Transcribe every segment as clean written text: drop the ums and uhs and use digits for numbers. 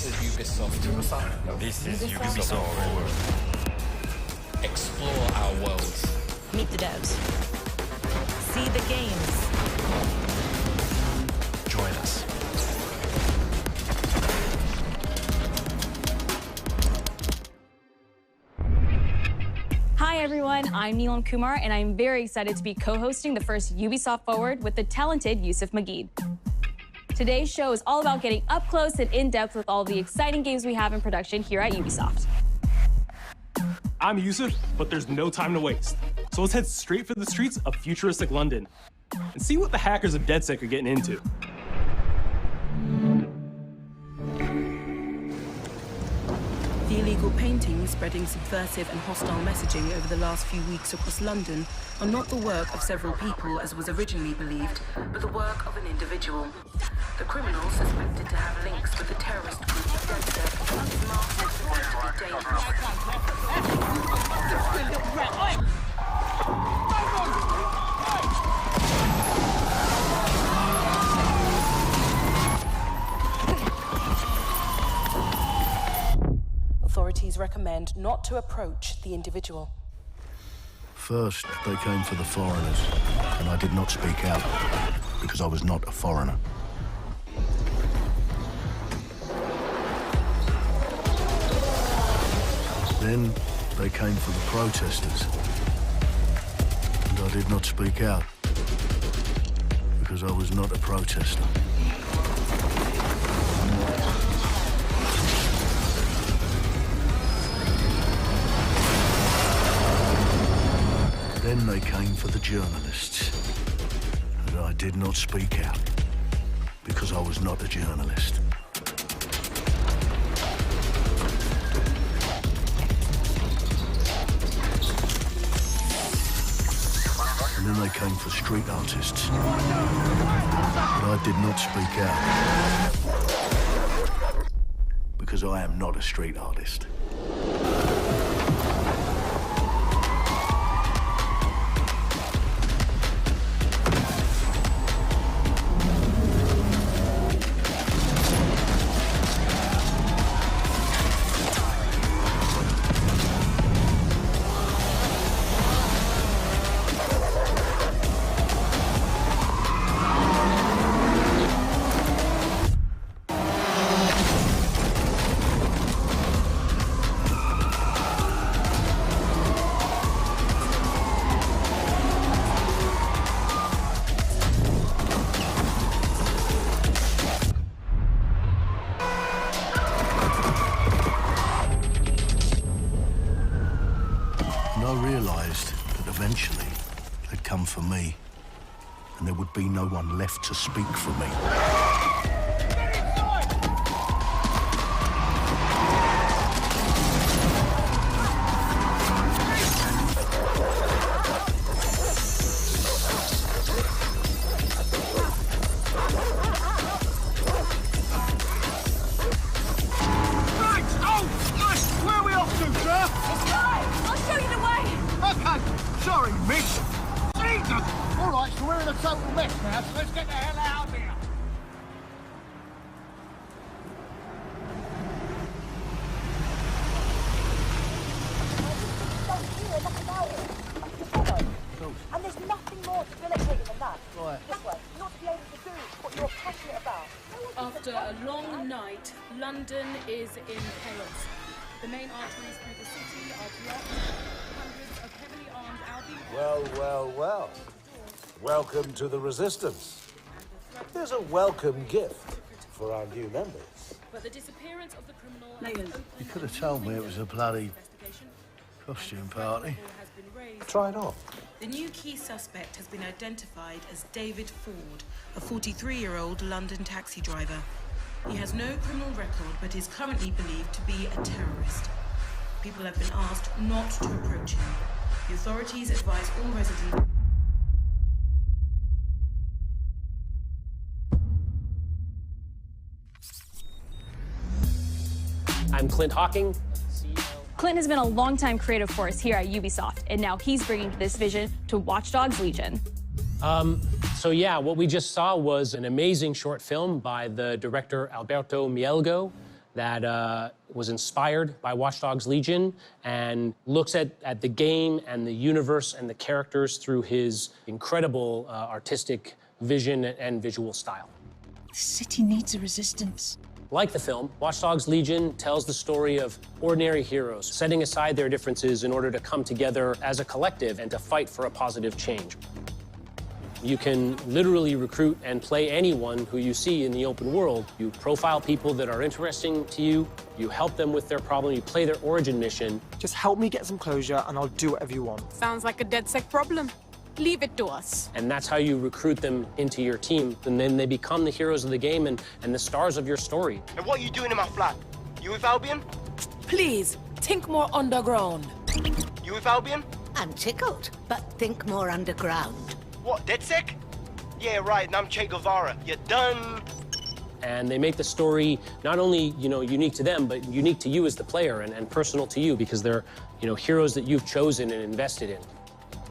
This is Ubisoft. This is Ubisoft Forward. Explore our worlds. Meet the devs. See the games. Join us. Hi everyone, I'm Neelam Kumar, and I'm very excited to be co-hosting the first Ubisoft Forward with the talented Yusuf Mageed. Today's show is all about getting up close and in-depth with all the exciting games we have in production here at Ubisoft. I'm Yusuf, but there's no time to waste. So let's head straight for the streets of futuristic London and see what the hackers of DedSec are getting into. The illegal paintings spreading subversive and hostile messaging over the last few weeks across London are not the work of several people, as was originally believed, but the work of an individual. The criminal, suspected to have links with the terrorist group DedSec, is marked as potentially dangerous. Authorities recommend not to approach the individual. First, they came for the foreigners, and I did not speak out, because I was not a foreigner. Then, they came for the protesters, and I did not speak out, because I was not a protester. Then they came for the journalists, and I did not speak out, because I was not a journalist. And then they came for street artists, but I did not speak out, because I am not a street artist. Eventually, they'd come for me, and there would be no one left to speak for me. Sorry, miss. Jesus! All right, so we're in a total mess now, so let's get the hell out of here. And there's nothing more debilitating than that. Right. This way, not to be able to do what you're passionate about. After a long night, London is in chaos. The main arteries through the city are blocked. Hundreds of heavily armed Well. Welcome to the Resistance. There's a welcome gift for our new members. But the disappearance of the criminal... You could have told me it was a bloody costume party. Try it on. The new key suspect has been identified as David Ford, a 43-year-old London taxi driver. He has no criminal record, but is currently believed to be a terrorist. People have been asked not to approach him. The authorities advise all residents... I'm Clint Hawking. Clint has been a longtime creative force here at Ubisoft, and now he's bringing this vision to Watch Dogs Legion. So what we just saw was an amazing short film by the director Alberto Mielgo. that was inspired by Watch Dogs Legion and looks at the game and the universe and the characters through his incredible artistic vision and visual style. The city needs a resistance. Like the film, Watch Dogs Legion tells the story of ordinary heroes setting aside their differences in order to come together as a collective and to fight for a positive change. You can literally recruit and play anyone who you see in the open world. You profile people that are interesting to you, you help them with their problem, you play their origin mission. Just help me get some closure and I'll do whatever you want. Sounds like a DedSec problem. Leave it to us. And that's how you recruit them into your team. And then they become the heroes of the game and the stars of your story. And what are you doing in my flat? You with Albion? Please, think more underground. You with Albion? I'm tickled, but think more underground. What, DedSec? Yeah, right, and I'm Che Guevara. You're done. And they make the story not only, unique to them, but unique to you as the player and personal to you because they're, heroes that you've chosen and invested in.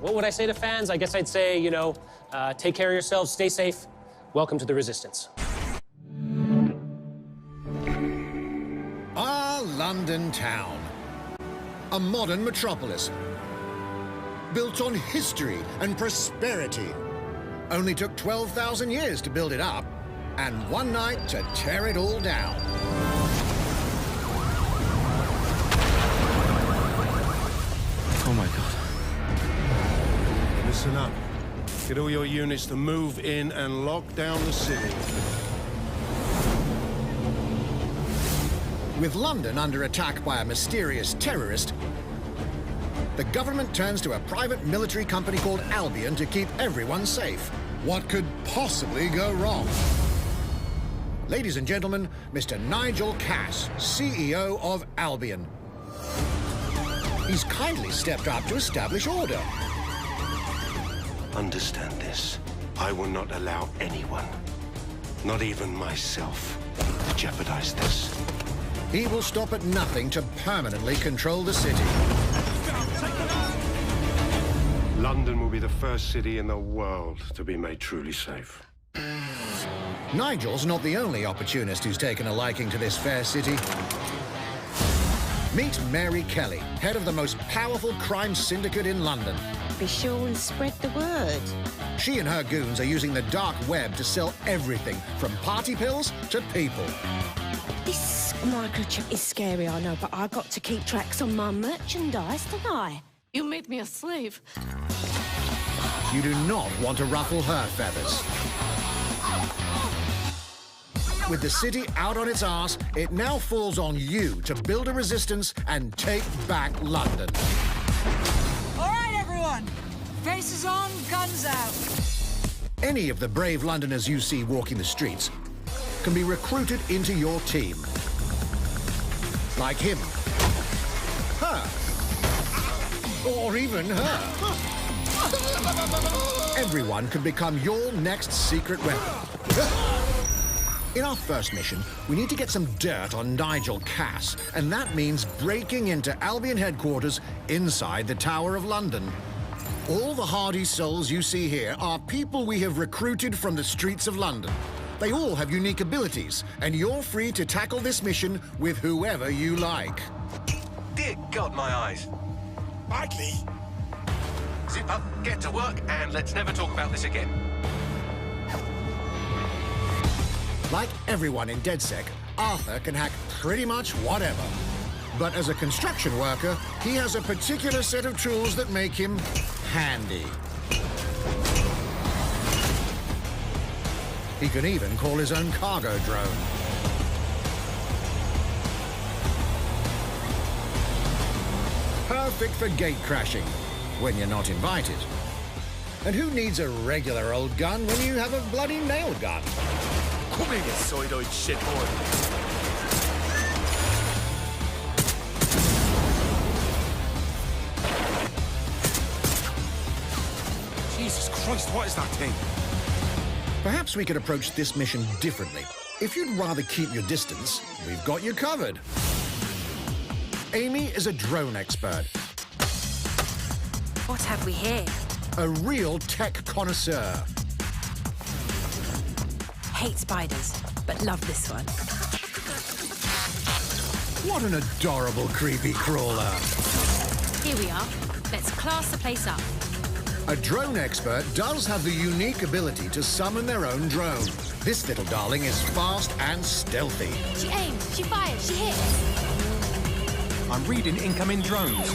What would I say to fans? I guess I'd say, take care of yourselves, stay safe. Welcome to the Resistance. Our London town. A modern metropolis. Built on history and prosperity. Only took 12,000 years to build it up, and one night to tear it all down. Oh my God. Listen up. Get all your units to move in and lock down the city. With London under attack by a mysterious terrorist, the government turns to a private military company called Albion to keep everyone safe. What could possibly go wrong? Ladies and gentlemen, Mr. Nigel Cass, CEO of Albion. He's kindly stepped up to establish order. Understand this. I will not allow anyone, not even myself, to jeopardize this. He will stop at nothing to permanently control the city. London will be the first city in the world to be made truly safe. Nigel's not the only opportunist who's taken a liking to this fair city. Meet Mary Kelly, head of the most powerful crime syndicate in London. Be sure and spread the word. She and her goons are using the dark web to sell everything from party pills to people. This microchip is scary, I know, but I got to keep tracks on my merchandise, don't I? You made me a slave. You do not want to ruffle her feathers. With the city out on its arse, it now falls on you to build a resistance and take back London. All right, everyone. Faces on, guns out. Any of the brave Londoners you see walking the streets can be recruited into your team. Like him. Her. Or even her. Everyone can become your next secret weapon. In our first mission, we need to get some dirt on Nigel Cass, and that means breaking into Albion headquarters inside the Tower of London. All the hardy souls you see here are people we have recruited from the streets of London. They all have unique abilities, and you're free to tackle this mission with whoever you like. Dear God, my eyes. Badly. Zip up, get to work, and let's never talk about this again. Like everyone in DedSec, Arthur can hack pretty much whatever. But as a construction worker, he has a particular set of tools that make him handy. He can even call his own cargo drone. Perfect for gate crashing, when you're not invited. And who needs a regular old gun when you have a bloody nail gun? Come here, you soidoid shitboy. Jesus Christ, what is that thing? Perhaps we could approach this mission differently. If you'd rather keep your distance, we've got you covered. Amy is a drone expert. What have we here? A real tech connoisseur. Hate spiders, but love this one. What an adorable creepy crawler. Here we are. Let's class the place up. A drone expert does have the unique ability to summon their own drone. This little darling is fast and stealthy. She aims, she fires, she hits. I'm reading incoming drones.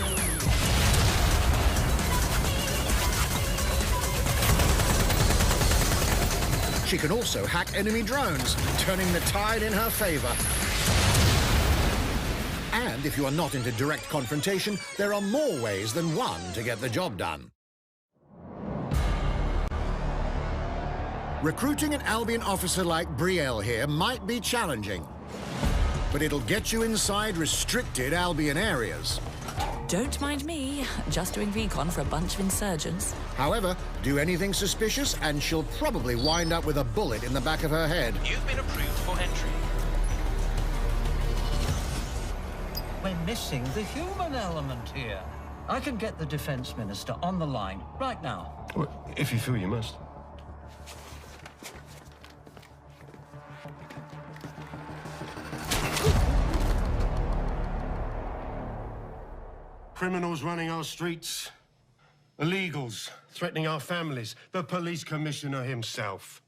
She can also hack enemy drones, turning the tide in her favor. And if you are not into direct confrontation, there are more ways than one to get the job done. Recruiting an Albion officer like Brielle here might be challenging, but it'll get you inside restricted Albion areas. Don't mind me, just doing recon for a bunch of insurgents. However, do anything suspicious and she'll probably wind up with a bullet in the back of her head. You've been approved for entry. We're missing the human element here. I can get the Defense Minister on the line right now. Well, if you feel you must. Criminals running our streets, illegals threatening our families, the police commissioner himself,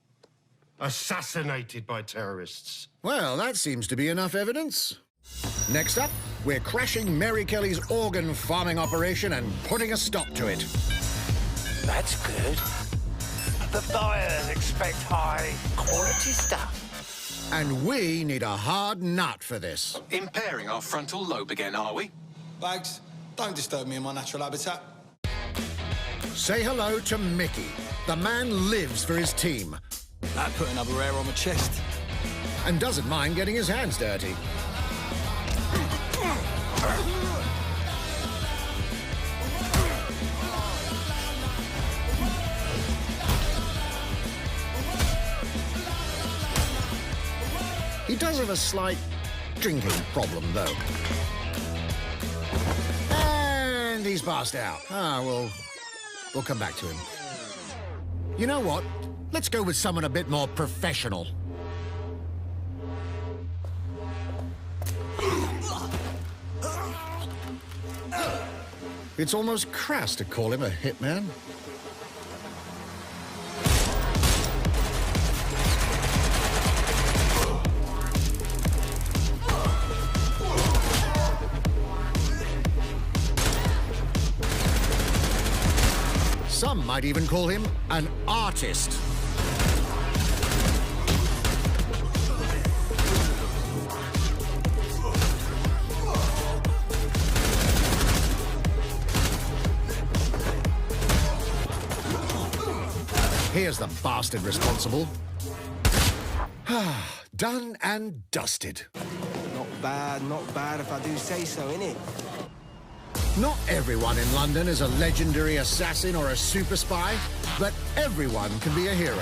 assassinated by terrorists. Well, that seems to be enough evidence. Next up, we're crashing Mary Kelly's organ farming operation and putting a stop to it. That's good. The buyers expect high-quality stuff. And we need a hard nut for this. Impairing our frontal lobe again, are we? Bags, don't disturb me in my natural habitat. Say hello to Mickey. The man lives for his team. That put another hair on my chest. And doesn't mind getting his hands dirty. He does have a slight drinking problem, though. And he's passed out. We'll come back to him. You know what? Let's go with someone a bit more professional. It's almost crass to call him a hitman. Some might even call him an artist. Here's the bastard responsible. Done and dusted. Not bad if I do say so, innit? Not everyone in London is a legendary assassin or a super spy, but everyone can be a hero.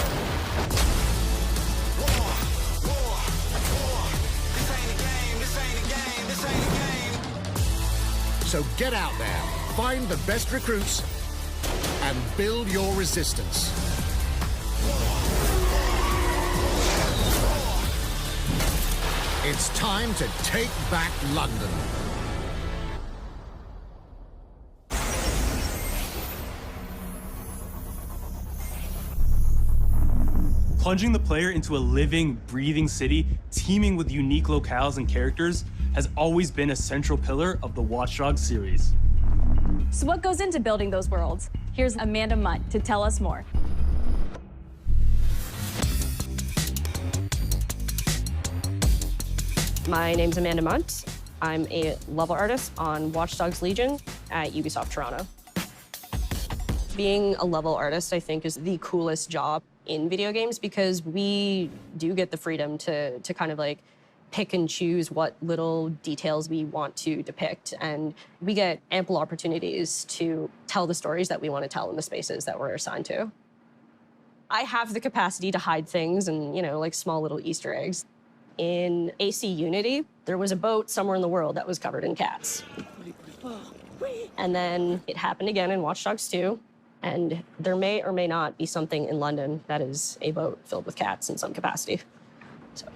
So get out there, find the best recruits, and build your resistance. It's time to take back London. Plunging the player into a living, breathing city teeming with unique locales and characters has always been a central pillar of the Watch Dogs series. So what goes into building those worlds? Here's Amanda Munt to tell us more. My name's Amanda Munt. I'm a level artist on Watch Dogs Legion at Ubisoft Toronto. Being a level artist, I think, is the coolest job in video games because we do get the freedom to kind of like pick and choose what little details we want to depict. And we get ample opportunities to tell the stories that we want to tell in the spaces that we're assigned to. I have the capacity to hide things and, you know, like small little Easter eggs. In AC Unity, there was a boat somewhere in the world that was covered in cats. And then it happened again in Watch Dogs 2. And there may or may not be something in London that is a boat filled with cats in some capacity. So.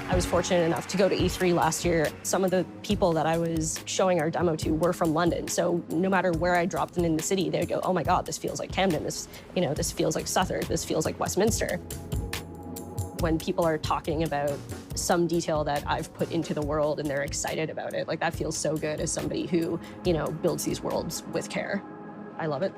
I was fortunate enough to go to E3 last year. Some of the people that I was showing our demo to were from London, so no matter where I dropped them in the city, they would go, oh my God, this feels like Camden, this feels like Southwark, this feels like Westminster. When people are talking about some detail that I've put into the world and they're excited about it, like that feels so good as somebody who, builds these worlds with care. I love it.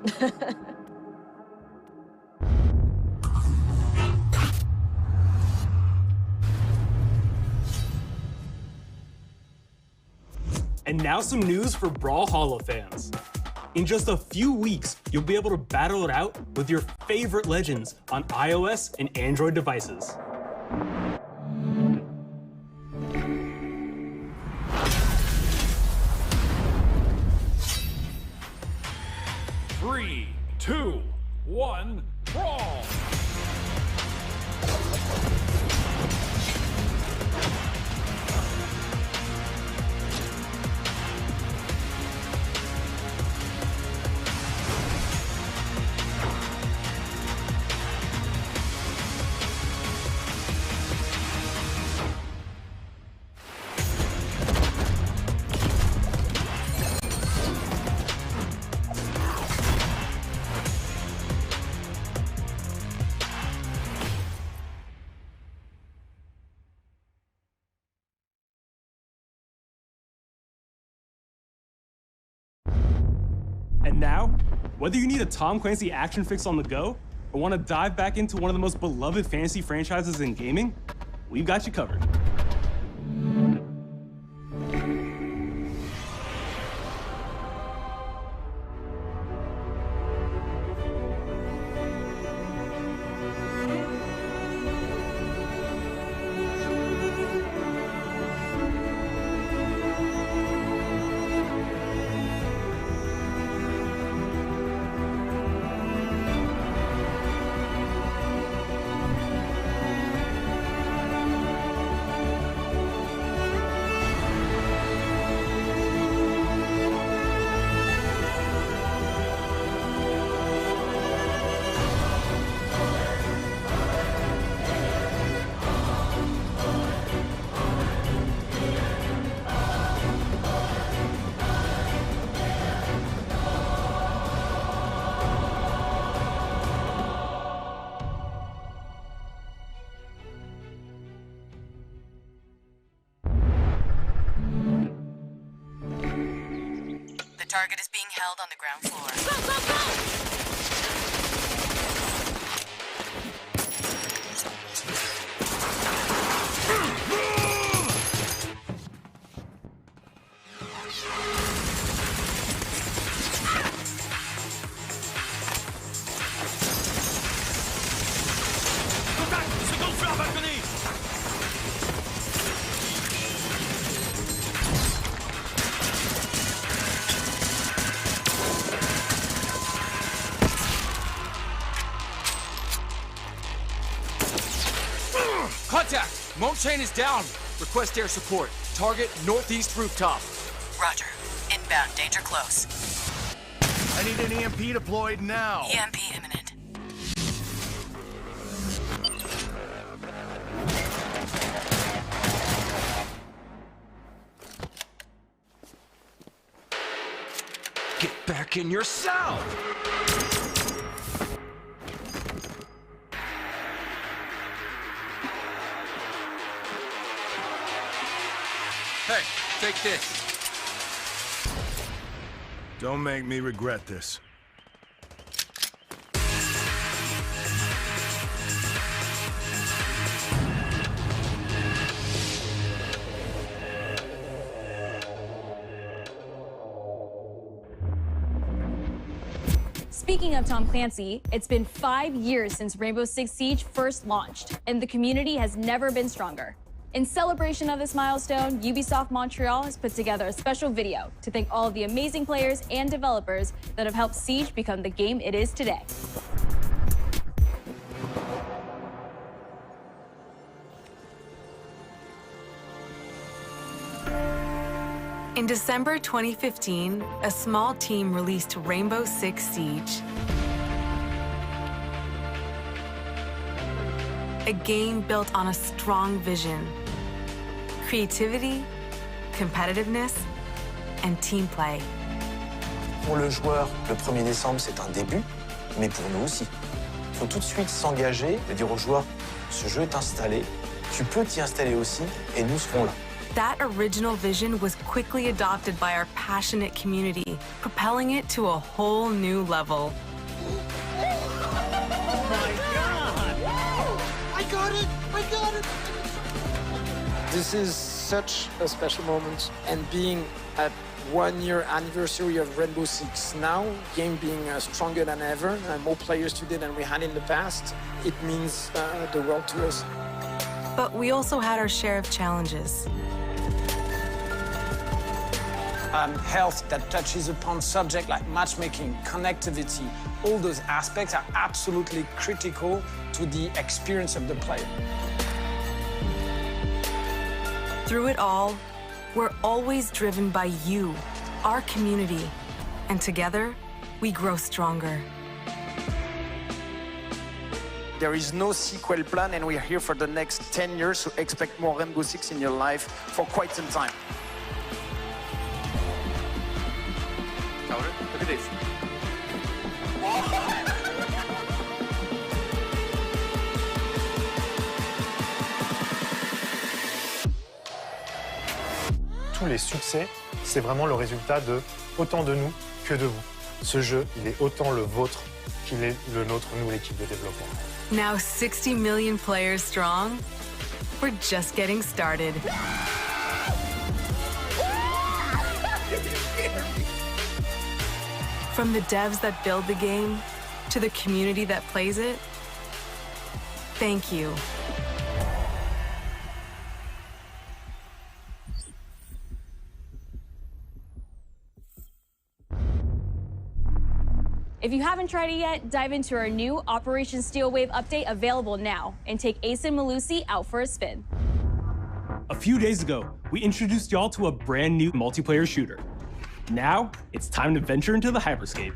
And now some news for Brawlhalla fans. In just a few weeks, you'll be able to battle it out with your favorite legends on iOS and Android devices. Three, two, one, brawl! And now, whether you need a Tom Clancy action fix on the go, or want to dive back into one of the most beloved fantasy franchises in gaming, we've got you covered. The target is being held on the ground floor. Contact! Moan chain is down. Request air support. Target northeast rooftop. Roger. Inbound. Danger close. I need an EMP deployed now. EMP imminent. Get back in your cell! Hey, take this. Don't make me regret this. Speaking of Tom Clancy, it's been 5 years since Rainbow Six Siege first launched, and the community has never been stronger. In celebration of this milestone, Ubisoft Montreal has put together a special video to thank all of the amazing players and developers that have helped Siege become the game it is today. In December 2015, a small team released Rainbow Six Siege. A game built on a strong vision, creativity, competitiveness, and team play. Pour le joueur, le 1er décembre, c'est un début, mais pour nous aussi. Il faut tout de suite s'engager et dire aux joueurs, ce jeu est installé, tu peux t'y installer aussi, et nous serons là. That original vision was quickly adopted by our passionate community, propelling it to a whole new level. I got it! This is such a special moment, and being at 1 year anniversary of Rainbow Six now, game being stronger than ever, and more players today than we had in the past, it means the world to us. But we also had our share of challenges. Health that touches upon subjects like matchmaking, connectivity, all those aspects are absolutely critical to the experience of the player. Through it all, we're always driven by you, our community, and together, we grow stronger. There is no sequel plan, and we're here for the next 10 years, so expect more Rainbow Six in your life for quite some time. Look at this. Tous les succès, c'est vraiment le résultat de autant de nous que de vous. Ce jeu, il est autant le vôtre qu'il est le nôtre, nous, l'équipe de développement. Now 60 million players strong, we're just getting started. From the devs that build the game to the community that plays it, thank you. If you haven't tried it yet, dive into our new Operation Steel Wave update available now and take Ace and Malusi out for a spin. A few days ago, we introduced y'all to a brand new multiplayer shooter. Now, it's time to venture into the hyperscape.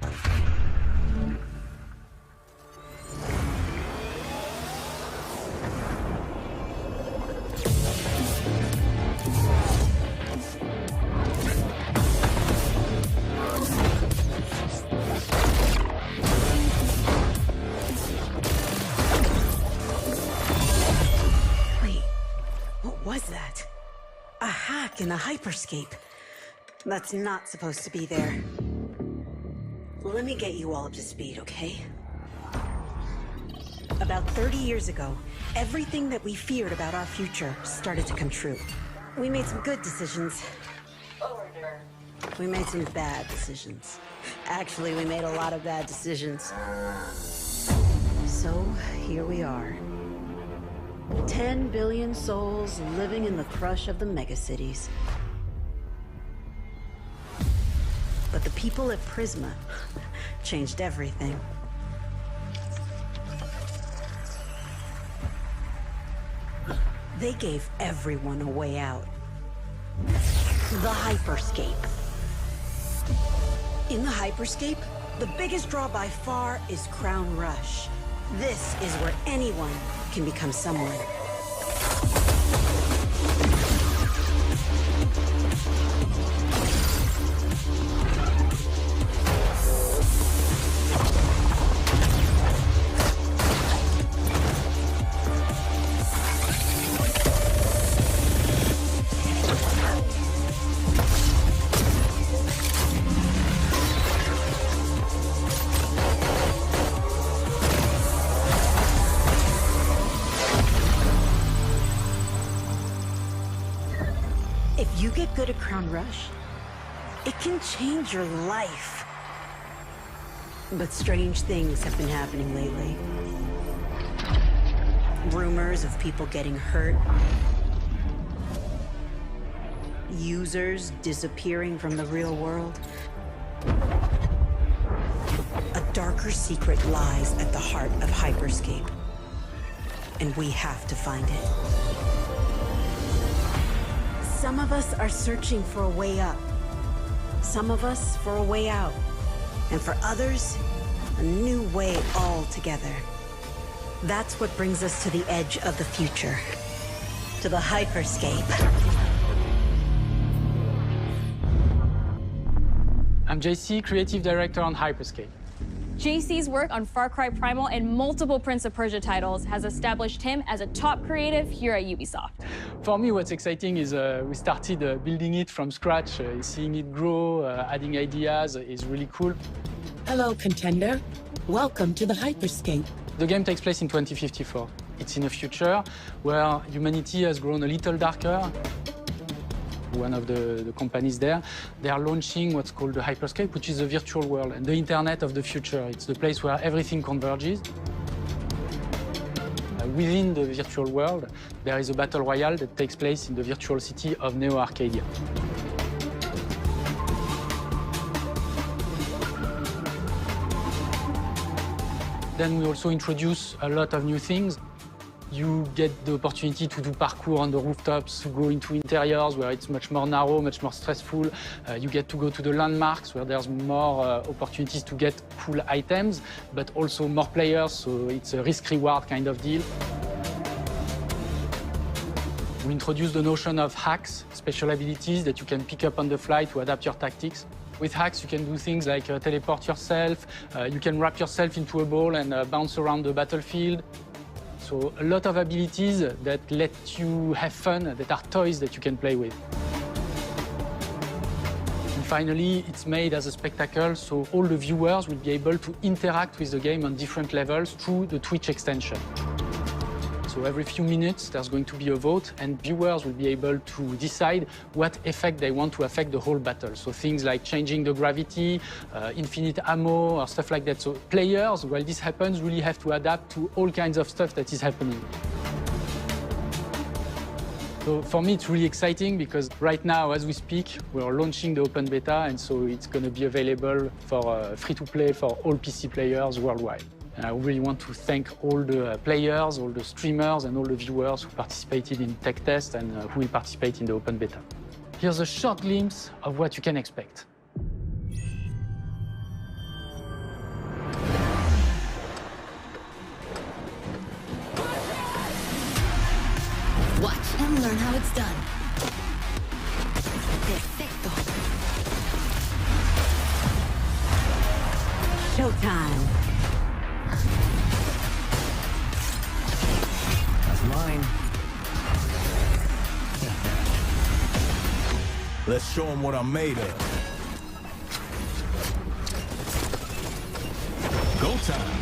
Wait, what was that? A hack in the hyperscape. That's not supposed to be there. Let me get you all up to speed, okay? About 30 years ago, everything that we feared about our future started to come true. We made some good decisions. We made some bad decisions. Actually, we made a lot of bad decisions. So, here we are. 10 billion souls living in the crush of the megacities. But the people at Prisma changed everything. They gave everyone a way out. The hyperscape. In the hyperscape, the biggest draw by far is Crown Rush. This is where anyone can become someone. If you get good at Crown Rush, it can change your life. But strange things have been happening lately. Rumors of people getting hurt. Users disappearing from the real world. A darker secret lies at the heart of Hyperscape. And we have to find it. Some of us are searching for a way up. Some of us for a way out. And for others, a new way altogether. That's what brings us to the edge of the future. To the Hyperscape. I'm JC, Creative Director on Hyperscape. JC's work on Far Cry Primal and multiple Prince of Persia titles has established him as a top creative here at Ubisoft. For me, what's exciting is we started building it from scratch. Seeing it grow, adding ideas is really cool. Hello, contender. Welcome to the Hyperscape. The game takes place in 2054. It's in a future where humanity has grown a little darker. One of the companies there, they are launching what's called the Hyperscape, which is a virtual world and the internet of the future. It's the place where everything converges. Within the virtual world, there is a battle royale that takes place in the virtual city of Neo Arcadia. Then we also introduce a lot of new things. You get the opportunity to do parkour on the rooftops, to go into interiors where it's much more narrow, much more stressful. You get to go to the landmarks where there's more opportunities to get cool items, but also more players, so it's a risk-reward kind of deal. We introduced the notion of hacks, special abilities that you can pick up on the fly to adapt your tactics. With hacks, you can do things like teleport yourself, you can wrap yourself into a ball and bounce around the battlefield. So a lot of abilities that let you have fun, that are toys that you can play with. And finally, it's made as a spectacle, so all the viewers will be able to interact with the game on different levels through the Twitch extension. So every few minutes, there's going to be a vote, and viewers will be able to decide what effect they want to affect the whole battle. So things like changing the gravity, infinite ammo, or stuff like that. So players, while this happens, really have to adapt to all kinds of stuff that is happening. So for me, it's really exciting because right now, as we speak, we're launching the open beta, and so it's going to be available for free-to-play for all PC players worldwide. And I really want to thank all the players, all the streamers, and all the viewers who participated in tech test and who will participate in the open beta. Here's a short glimpse of what you can expect. Watch and learn how it's done. Perfecto. Showtime. Mine. Let's show them what I'm made of. Go time.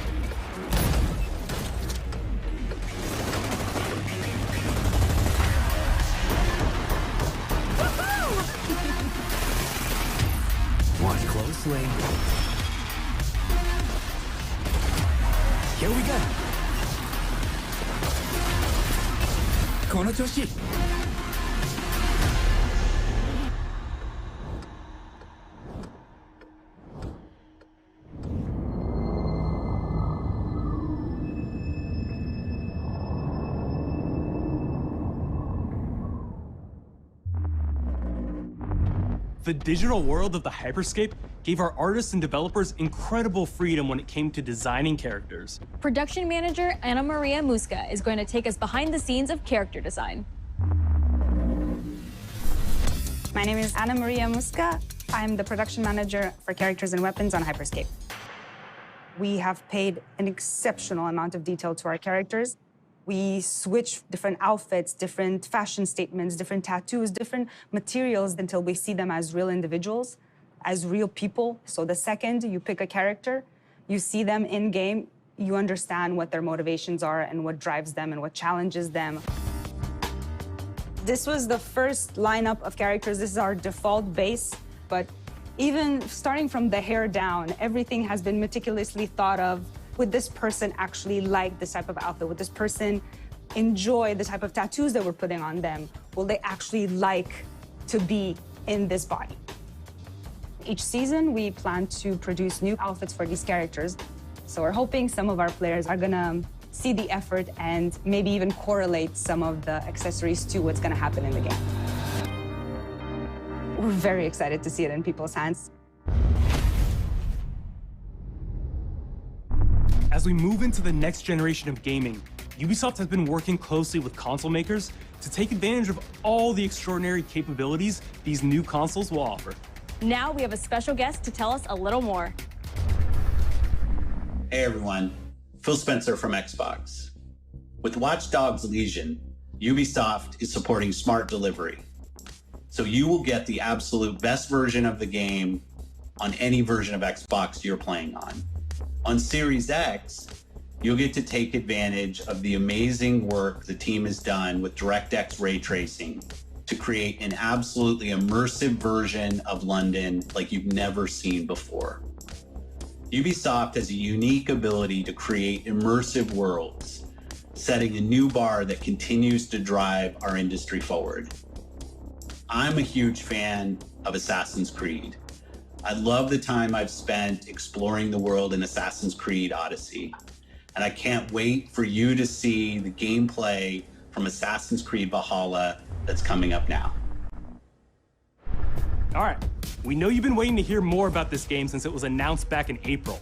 Watch closely. Here we go. この調子。The digital world of the Hyperscape gave our artists and developers incredible freedom when it came to designing characters. Production manager Ana Maria Musca is going to take us behind the scenes of character design. My name is Ana Maria Musca. I'm the production manager for characters and weapons on Hyperscape. We have paid an exceptional amount of detail to our characters. We switch different outfits, different fashion statements, different tattoos, different materials until we see them as real individuals, as real people. So the second you pick a character, you see them in-game, you understand what their motivations are and what drives them and what challenges them. This was the first lineup of characters. This is our default base, but even starting from the hair down, everything has been meticulously thought of. Would this person actually like this type of outfit? Would this person enjoy the type of tattoos that we're putting on them? Will they actually like to be in this body? Each season, we plan to produce new outfits for these characters. So we're hoping some of our players are gonna see the effort and maybe even correlate some of the accessories to what's gonna happen in the game. We're very excited to see it in people's hands. As we move into the next generation of gaming, Ubisoft has been working closely with console makers to take advantage of all the extraordinary capabilities these new consoles will offer. Now we have a special guest to tell us a little more. Hey everyone, Phil Spencer from Xbox. With Watch Dogs Legion, Ubisoft is supporting smart delivery. So you will get the absolute best version of the game on any version of Xbox you're playing on. On Series X, you'll get to take advantage of the amazing work the team has done with DirectX ray tracing to create an absolutely immersive version of London like you've never seen before. Ubisoft has a unique ability to create immersive worlds, setting a new bar that continues to drive our industry forward. I'm a huge fan of Assassin's Creed. I love the time I've spent exploring the world in Assassin's Creed Odyssey, and I can't wait for you to see the gameplay from Assassin's Creed Valhalla that's coming up now. All right, we know you've been waiting to hear more about this game since it was announced back in April.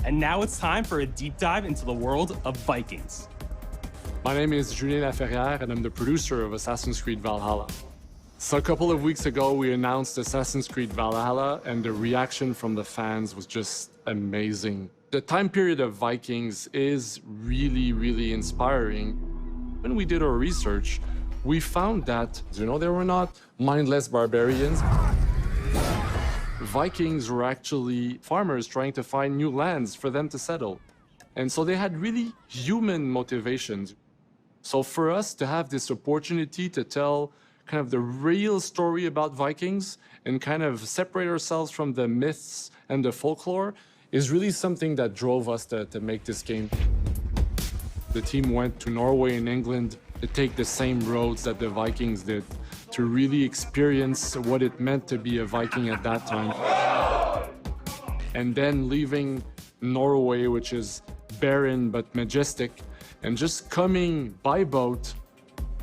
And now it's time for a deep dive into the world of Vikings. My name is Julien Laferrière, and I'm the producer of Assassin's Creed Valhalla. So a couple of weeks ago, we announced Assassin's Creed Valhalla, and the reaction from the fans was just amazing. The time period of Vikings is really, really inspiring. When we did our research, we found that, they were not mindless barbarians. Vikings were actually farmers trying to find new lands for them to settle. And so they had really human motivations. So for us to have this opportunity to tell kind of the real story about Vikings and kind of separate ourselves from the myths and the folklore is really something that drove us to make this game. The team went to Norway and England to take the same roads that the Vikings did, to really experience what it meant to be a Viking at that time. And then leaving Norway, which is barren but majestic, and just coming by boat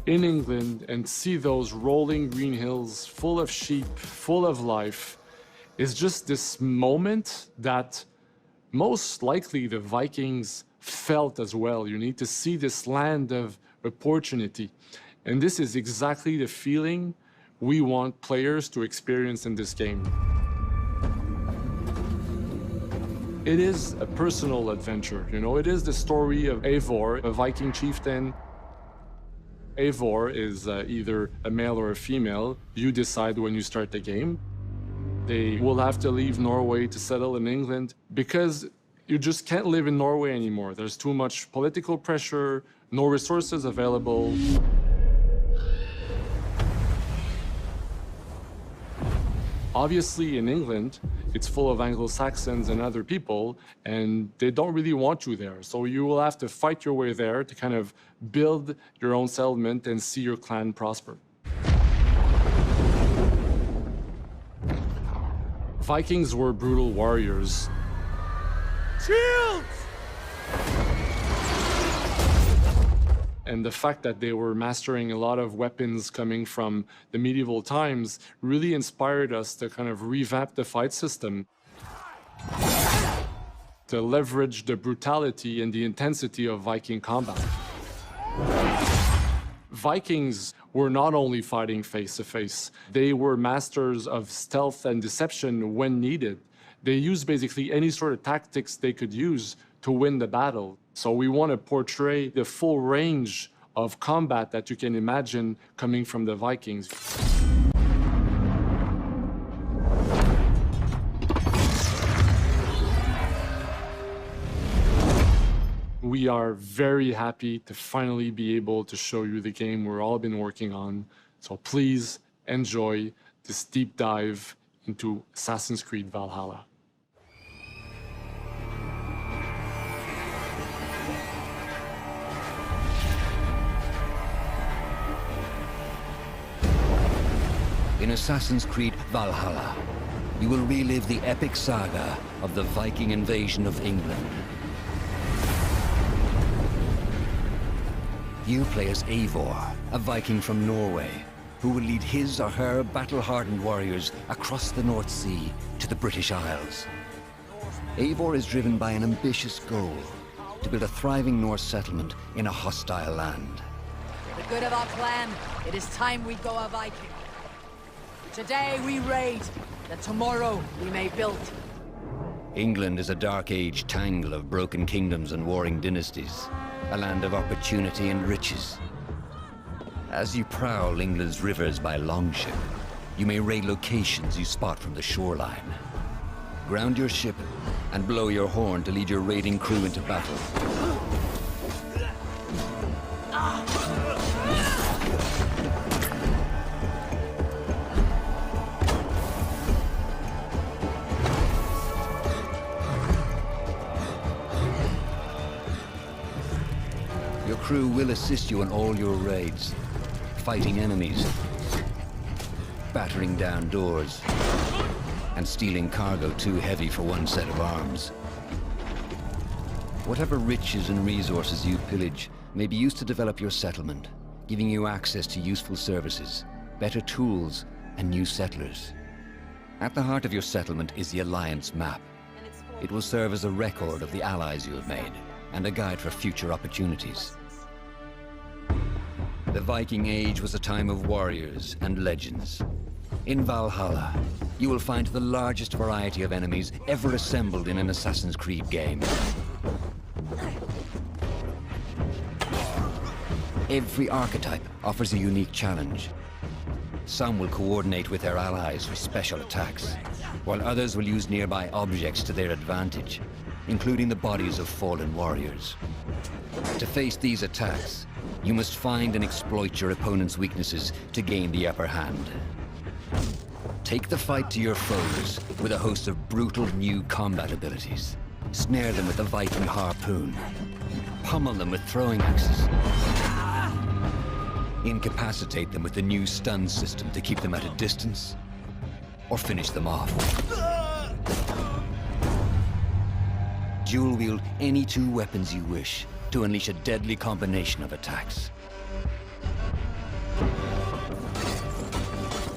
in England and see those rolling green hills full of sheep, full of life, is just this moment that most likely the Vikings felt as well. You need to see this land of opportunity. And this is exactly the feeling we want players to experience in this game. It is a personal adventure, it is the story of Eivor, a Viking chieftain. Eivor is either a male or a female. You decide when you start the game. They will have to leave Norway to settle in England because you just can't live in Norway anymore. There's too much political pressure, no resources available. Obviously, in England, it's full of Anglo-Saxons and other people, and they don't really want you there. So you will have to fight your way there to kind of build your own settlement and see your clan prosper. Vikings were brutal warriors. Shields! And the fact that they were mastering a lot of weapons coming from the medieval times really inspired us to kind of revamp the fight system, to leverage the brutality and the intensity of Viking combat. Vikings were not only fighting face-to-face, they were masters of stealth and deception when needed. They used basically any sort of tactics they could use to win the battle. So we want to portray the full range of combat that you can imagine coming from the Vikings. We are very happy to finally be able to show you the game we've all been working on. So please enjoy this deep dive into Assassin's Creed Valhalla. In Assassin's Creed Valhalla, you will relive the epic saga of the Viking invasion of England. You play as Eivor, a Viking from Norway, who will lead his or her battle-hardened warriors across the North Sea to the British Isles. Eivor is driven by an ambitious goal, to build a thriving Norse settlement in a hostile land. For the good of our clan, it is time we go a Viking. Today we raid that tomorrow we may build. England is a dark age tangle of broken kingdoms and warring dynasties, a land of opportunity and riches. As you prowl England's rivers by longship, you may raid locations you spot from the shoreline. Ground your ship and blow your horn to lead your raiding crew into battle. Your crew will assist you in all your raids, fighting enemies, battering down doors, and stealing cargo too heavy for one set of arms. Whatever riches and resources you pillage may be used to develop your settlement, giving you access to useful services, better tools, and new settlers. At the heart of your settlement is the Alliance map. It will serve as a record of the allies you have made, and a guide for future opportunities. The Viking Age was a time of warriors and legends. In Valhalla, you will find the largest variety of enemies ever assembled in an Assassin's Creed game. Every archetype offers a unique challenge. Some will coordinate with their allies for special attacks, while others will use nearby objects to their advantage, including the bodies of fallen warriors. To face these attacks, you must find and exploit your opponent's weaknesses to gain the upper hand. Take the fight to your foes with a host of brutal new combat abilities. Snare them with the Viking harpoon. Pummel them with throwing axes. Incapacitate them with the new stun system to keep them at a distance, or finish them off. Dual wield any two weapons you wish to unleash a deadly combination of attacks.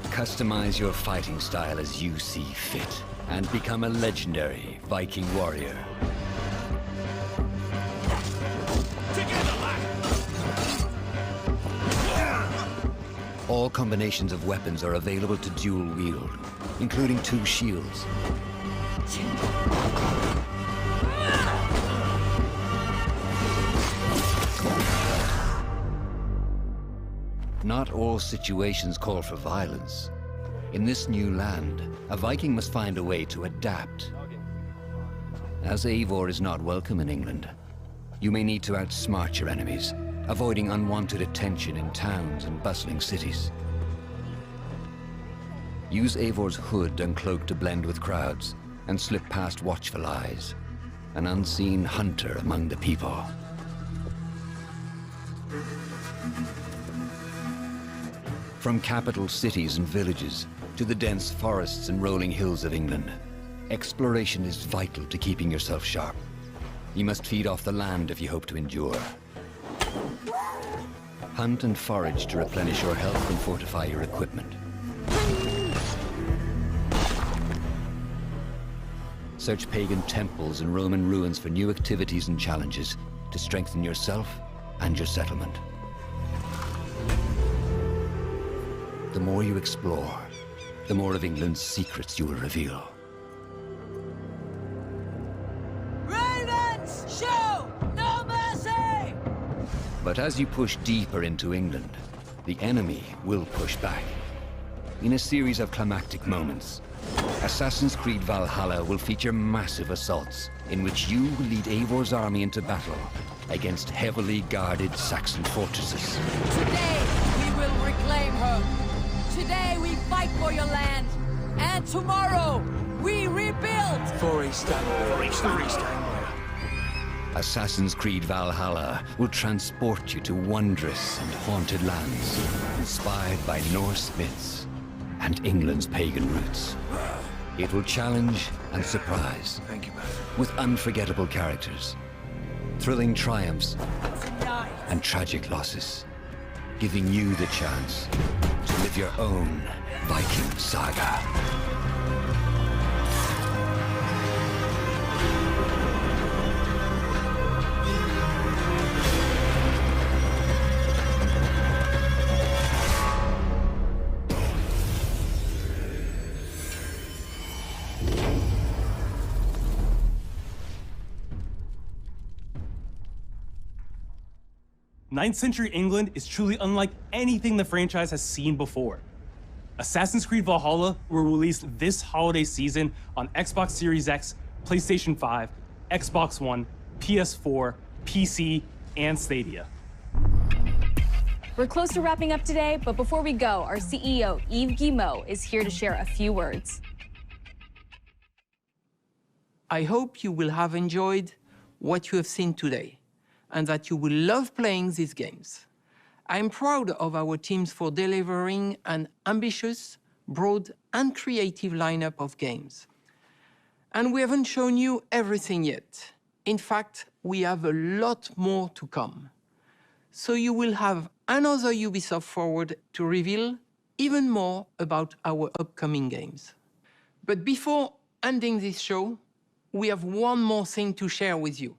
Customize your fighting style as you see fit, and become a legendary Viking warrior. All combinations of weapons are available to dual wield, including two shields. Not all situations call for violence. In this new land, a Viking must find a way to adapt. As Eivor is not welcome in England, you may need to outsmart your enemies, avoiding unwanted attention in towns and bustling cities. Use Eivor's hood and cloak to blend with crowds, and slip past watchful eyes, an unseen hunter among the people. From capital cities and villages to the dense forests and rolling hills of England, exploration is vital to keeping yourself sharp. You must feed off the land if you hope to endure. Hunt and forage to replenish your health and fortify your equipment. Search pagan temples and Roman ruins for new activities and challenges to strengthen yourself and your settlement. The more you explore, the more of England's secrets you will reveal. Ravens, show no mercy! But as you push deeper into England, the enemy will push back. In a series of climactic moments, Assassin's Creed Valhalla will feature massive assaults in which you will lead Eivor's army into battle against heavily guarded Saxon fortresses. Today, we will reclaim her. Today, we fight for your land. And tomorrow, we rebuild! For East Anglia. Assassin's Creed Valhalla will transport you to wondrous and haunted lands, inspired by Norse myths and England's pagan roots. It will challenge and surprise. Thank you, man. With unforgettable characters, thrilling triumphs, and tragic losses, giving you the chance to live your own Viking saga. 9th century England is truly unlike anything the franchise has seen before. Assassin's Creed Valhalla will release this holiday season on Xbox Series X, PlayStation 5, Xbox One, PS4, PC, and Stadia. We're close to wrapping up today, but before we go, our CEO, Yves Guillemot, is here to share a few words. I hope you will have enjoyed what you have seen today, and that you will love playing these games. I'm proud of our teams for delivering an ambitious, broad, and creative lineup of games. And we haven't shown you everything yet. In fact, we have a lot more to come. So you will have another Ubisoft Forward to reveal even more about our upcoming games. But before ending this show, we have one more thing to share with you.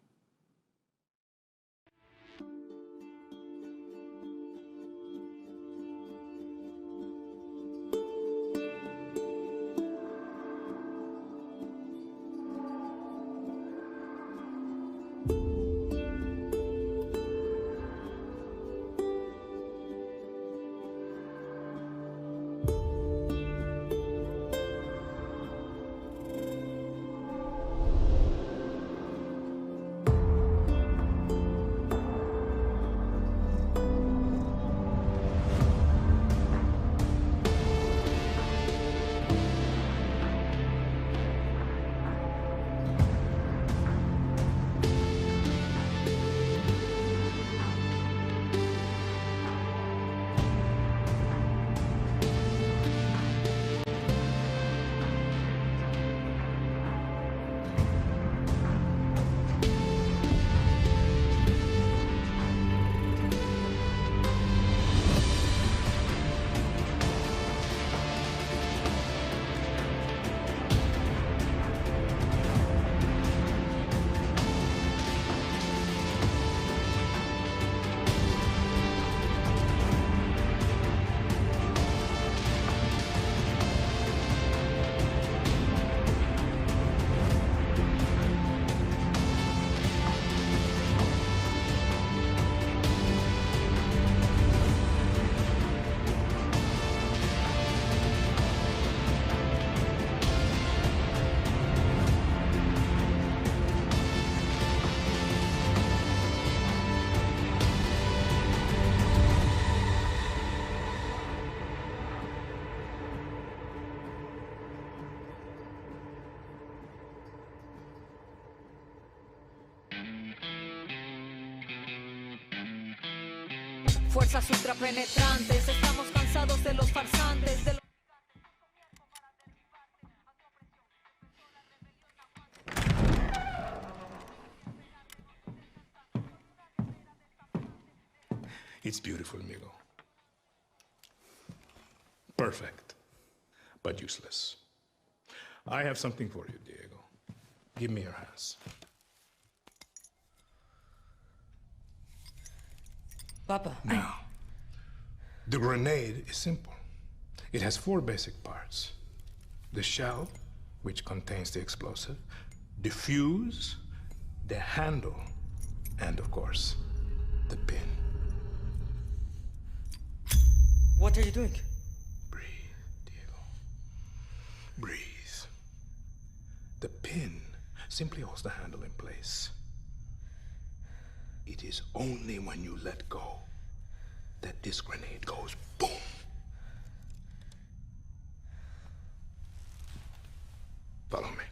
Fuerzas ultrapenetrantes, estamos cansados de los farsantes, de los... It's beautiful, amigo. Perfect, but useless. I have something for you, Diego. Give me your hands. Papa. Now, the grenade is simple. It has 4 basic parts. The shell, which contains the explosive, the fuse, the handle, and of course, the pin. What are you doing? Breathe, Diego. Breathe. The pin simply holds the handle in place. It is only when you let go that this grenade goes boom. Follow me.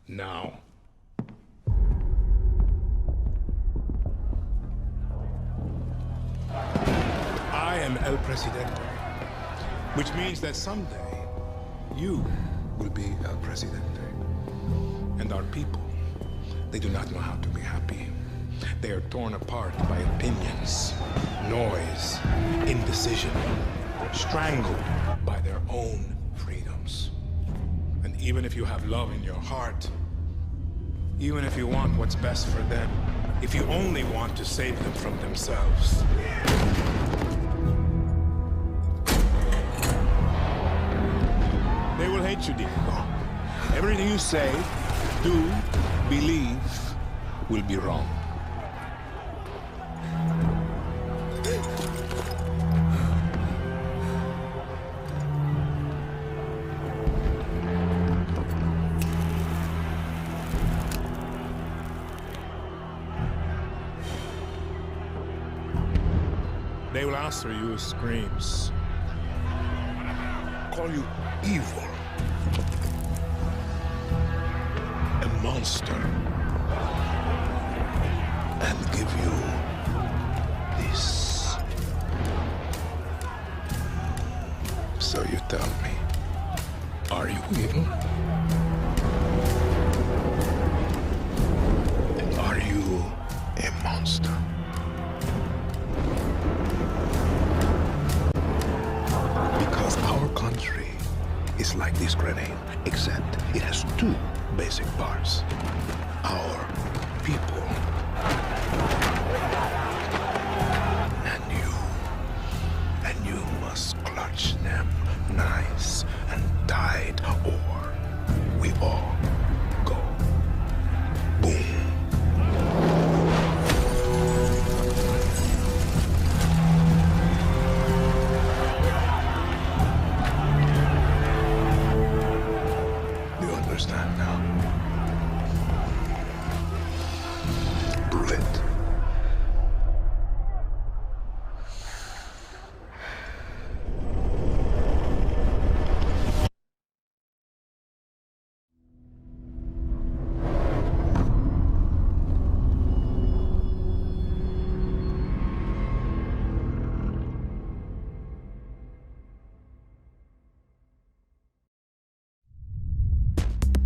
Now, I am El Presidente, which means that someday you will be El Presidente. And our people, they do not know how to be happy. They are torn apart by opinions, noise, indecision, strangled by their own freedoms. And even if you have love in your heart, even if you want what's best for them, if you only want to save them from themselves, they will hate you, Diego. Everything you say, do, believe, will be wrong. They will answer you with screams, call you evil, a monster, and give you this. So you tell me, are you evil? And are you a monster? Because our country is like this grenade, except it has two basic parts. Our people and you must clutch them nice and tight, or we all go boom. Do you understand now? Bullet.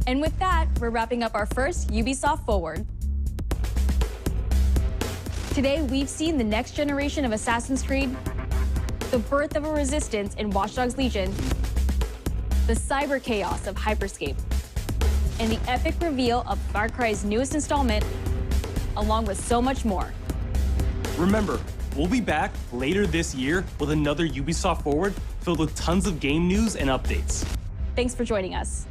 And with that, we're wrapping up our first Ubisoft Forward. Today, we've seen the next generation of Assassin's Creed, the birth of a resistance in Watch Dogs Legion, the cyber chaos of Hyperscape, and the epic reveal of Far Cry's newest installment, along with so much more. Remember, we'll be back later this year with another Ubisoft Forward filled with tons of game news and updates. Thanks for joining us.